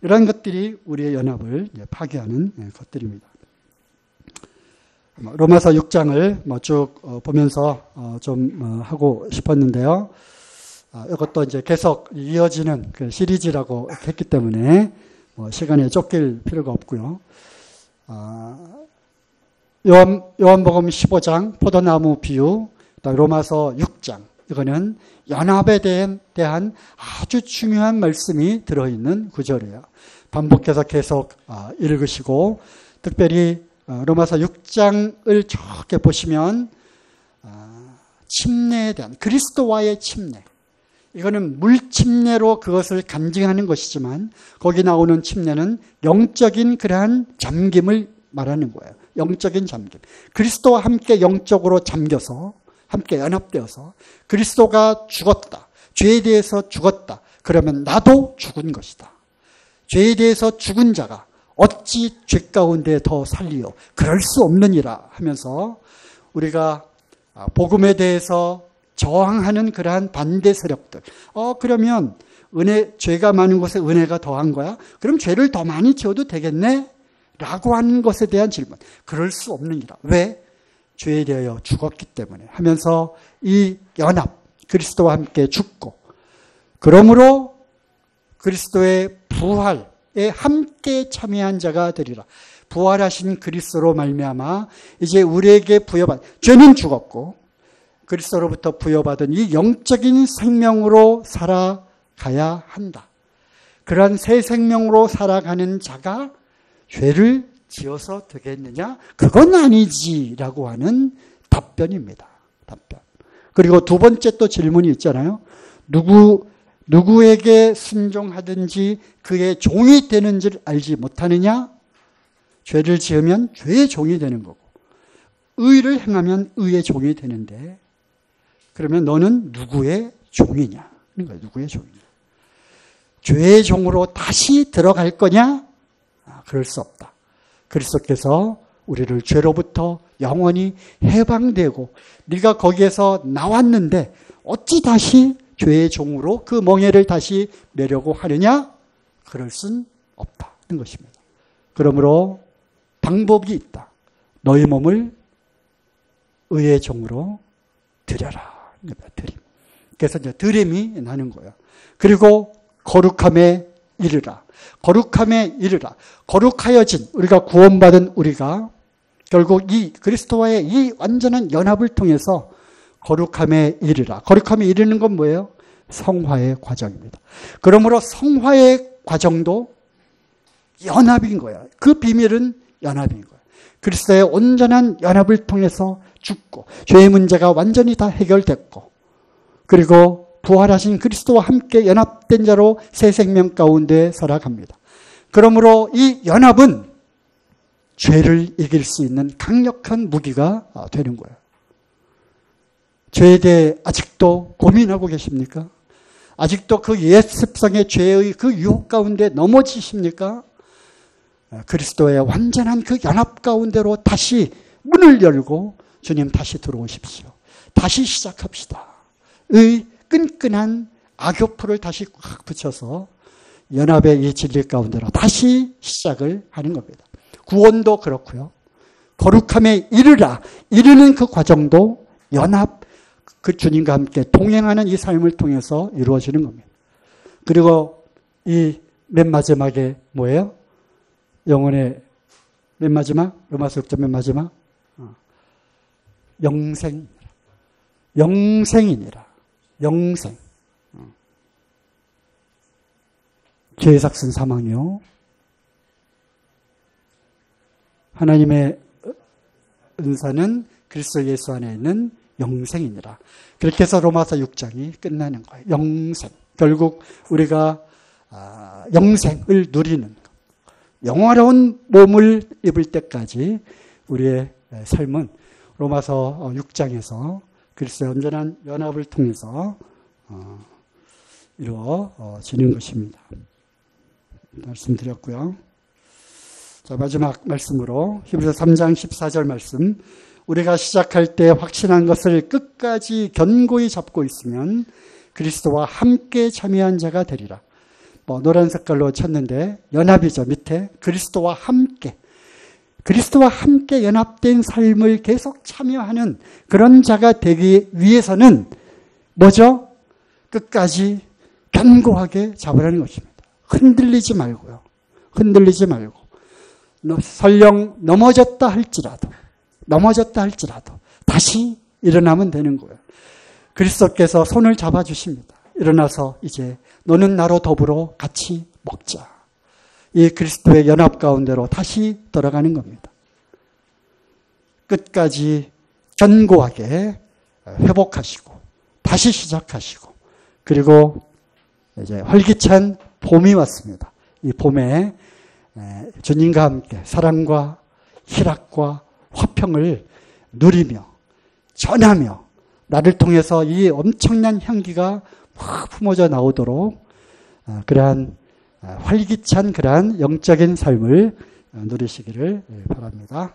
S1: 것들이 우리의 연합을 파괴하는 것들입니다. 로마서 6장을 쭉 보면서 좀 하고 싶었는데요. 이것도 이제 계속 이어지는 그 시리즈라고 했기 때문에 시간에 쫓길 필요가 없고요. 요한복음 15장 포도나무 비유, 로마서 6장, 이거는 연합에 대한 아주 중요한 말씀이 들어있는 구절이에요. 반복해서 계속 읽으시고, 특별히 로마서 6장을 쭉 보시면 침례에 대한, 그리스도와의 침례, 이거는 물침례로 그것을 간증하는 것이지만 거기 나오는 침례는 영적인 그러한 잠김을 말하는 거예요. 영적인 잠김. 그리스도와 함께 영적으로 잠겨서 함께 연합되어서 그리스도가 죽었다. 죄에 대해서 죽었다. 그러면 나도 죽은 것이다. 죄에 대해서 죽은 자가 어찌 죄 가운데 더 살리요. 그럴 수 없느니라 하면서 우리가 복음에 대해서 저항하는 그러한 반대 세력들. 그러면 죄가 많은 곳에 은혜가 더한 거야? 그럼 죄를 더 많이 지어도 되겠네? 라고 하는 것에 대한 질문. 그럴 수 없느니라. 왜? 죄에 대하여 죽었기 때문에 하면서 이 연합, 그리스도와 함께 죽고, 그러므로 그리스도의 부활에 함께 참여한 자가 되리라. 부활하신 그리스도로 말미암아 이제 우리에게 부여받은, 죄는 죽었고 그리스도로부터 부여받은 이 영적인 생명으로 살아가야 한다. 그러한 새 생명으로 살아가는 자가 죄를 지어서 되겠느냐? 그건 아니지라고 하는 답변입니다. 답변. 그리고 두 번째 또 질문이 있잖아요. 누구에게 순종하든지 그의 종이 되는 줄 알지 못하느냐? 죄를 지으면 죄의 종이 되는 거고, 의를 행하면 의의 종이 되는데, 그러면 너는 누구의 종이냐? 그러니까 누구의 종이냐? 죄의 종으로 다시 들어갈 거냐? 그럴 수 없다. 그리스도께서 우리를 죄로부터 영원히 해방되고 네가 거기에서 나왔는데 어찌 다시 죄의 종으로 그 멍에를 다시 매려고 하느냐? 그럴 순 없다는 것입니다. 그러므로 방법이 있다. 너희 몸을 의의 종으로 드려라. 드림. 그래서 이제 드림이 나는 거예요. 그리고 거룩함에 이르라. 거룩함에 이르라. 거룩하여진 우리가 구원받은 우리가 결국 이 그리스도와의 이 완전한 연합을 통해서 거룩함에 이르라. 거룩함에 이르는 건 뭐예요? 성화의 과정입니다. 그러므로 성화의 과정도 연합인 거예요. 그 비밀은 연합인 거예요. 그리스도의 온전한 연합을 통해서 죽고 죄의 문제가 완전히 다 해결됐고, 그리고 부활하신 그리스도와 함께 연합된 자로 새 생명 가운데 살아갑니다. 그러므로 이 연합은 죄를 이길 수 있는 강력한 무기가 되는 거예요. 죄에 대해 아직도 고민하고 계십니까? 아직도 그 옛 습성의 죄의 그 유혹 가운데 넘어지십니까? 그리스도의 완전한 그 연합 가운데로 다시 문을 열고 주님 다시 들어오십시오. 다시 시작합시다. 의 끈끈한 악교풀을 다시 꽉 붙여서 연합의 이 진리 가운데로 다시 시작을 하는 겁니다. 구원도 그렇고요. 거룩함에 이르라. 이르는 그 과정도 연합, 그 주님과 함께 동행하는 이 삶을 통해서 이루어지는 겁니다. 그리고 이 맨 마지막에 뭐예요? 영혼의 맨 마지막? 로마서 6장 맨 마지막? 영생이니라. 영생. 죄의 삭슨 사망이요. 하나님의 은사는 그리스도 예수 안에 있는 영생이니라. 그렇게 해서 로마서 6장이 끝나는 거예요. 영생. 결국 우리가 영생을 누리는 것. 영화로운 몸을 입을 때까지 우리의 삶은 로마서 6장에서 그리스도의 온전한 연합을 통해서 이루어지는 것입니다. 말씀드렸고요. 자, 마지막 말씀으로 히브리서 3장 14절 말씀 우리가 시작할 때 확신한 것을 끝까지 견고히 잡고 있으면 그리스도와 함께 참여한 자가 되리라. 노란 색깔로 쳤는데 연합이죠. 밑에 그리스도와 함께 연합된 삶을 계속 참여하는 그런 자가 되기 위해서는 뭐죠? 끝까지 견고하게 잡으라는 것입니다. 흔들리지 말고요. 설령 넘어졌다 할지라도 다시 일어나면 되는 거예요. 그리스도께서 손을 잡아주십니다. 일어나서 이제 너는 나로 더불어 같이 먹자. 이 그리스도의 연합 가운데로 다시 돌아가는 겁니다. 끝까지 견고하게 회복하시고 다시 시작하시고 그리고 이제 활기찬 봄이 왔습니다. 이 봄에 주님과 함께 사랑과 희락과 화평을 누리며 전하며 나를 통해서 이 엄청난 향기가 막 품어져 나오도록 그러한 활기찬 그러한 영적인 삶을 누리시기를 바랍니다.